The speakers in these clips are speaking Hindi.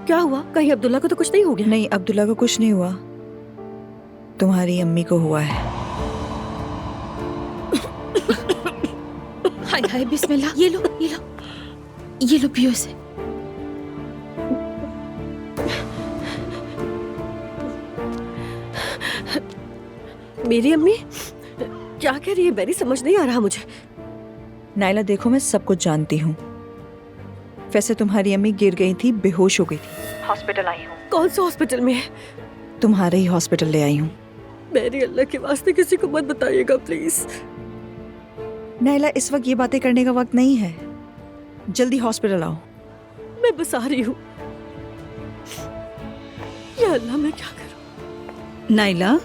क्या हुआ? कहीं अब्दुल्ला को तो कुछ नहीं हो गया? नहीं, अब्दुल्ला को कुछ नहीं हुआ, तुम्हारी अम्मी को हुआ है। हाय हाय बिस्मिल्लाह, ये लो ये लो, ये लो पियो इसे। मेरी अम्मी क्या कह रही है? मेरी समझ नहीं आ रहा मुझे। नाइला देखो, मैं सब कुछ जानती हूँ। वैसे तुम्हारी अम्मी गिर गई थी, बेहोश हो गई थी, हॉस्पिटल आई हूँ। कौन से हॉस्पिटल में है? तुम्हारे ही हॉस्पिटल ले आई हूँ। मेरी अल्लाह के वास्ते किसी को मत बताइएगा प्लीज। नाइला, इस वक्त ये बातें करने का वक्त नहीं है, जल्दी हॉस्पिटल आओ। मैं बस आ रही हूँ। या अल्लाह, मैं क्या करूँ? नाइला,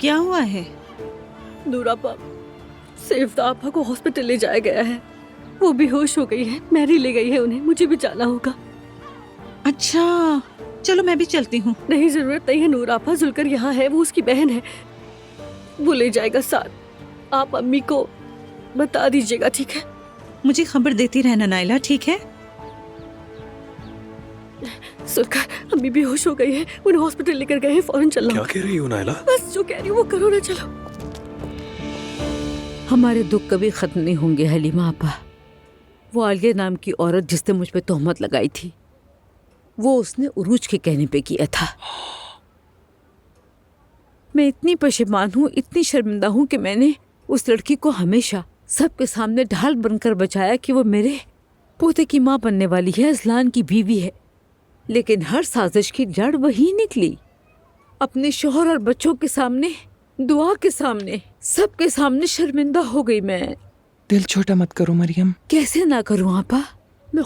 क्या हुआ है? नूर आपा, सैफ आपा को हॉस्पिटल ले जाया गया है। वो बेहोश हो गई है, मैरी ले गई है उन्हें। मुझे भी जाना होगा। अच्छा, चलो मैं भी चलती हूँ। नहीं, जरूरत नहीं है नूर आपा, जुलकर यहाँ है, वो उसकी बहन है, वो ले जाएगा साथ। आप अम्मी को बता दीजिएगा, ठीक है? मुझे खबर देती रहना नाइला, ठीक है? सुनकर अम्मी बेहोश हो गई है, उन्हें हॉस्पिटल लेकर गए हैं, फौरन चलना। क्या कह रही हो नाइला? बस जो कह रही हूँ वो करो ना, चलो। हमारे दुख कभी खत्म नहीं होंगे हलीमा आपा। वो आलिया नाम की औरत जिसने मुझ पे तोहमत लगाई थी, वो उसने उरूज के कहने पे किया था। मैं इतनी पशेमान हूँ, इतनी शर्मिंदा हूँ कि मैंने उस लड़की को हमेशा सबके सामने ढाल बनकर बचाया कि वो मेरे पोते की माँ बनने वाली है, अजलान की बीवी है। लेकिन हर साजिश की जड़ वही निकली। अपने शोहर और बच्चों के सामने, दुआ के सामने, सबके सामने शर्मिंदा हो गई मैं। दिल छोटा मत करो मरियम। कैसे ना करूं आपा?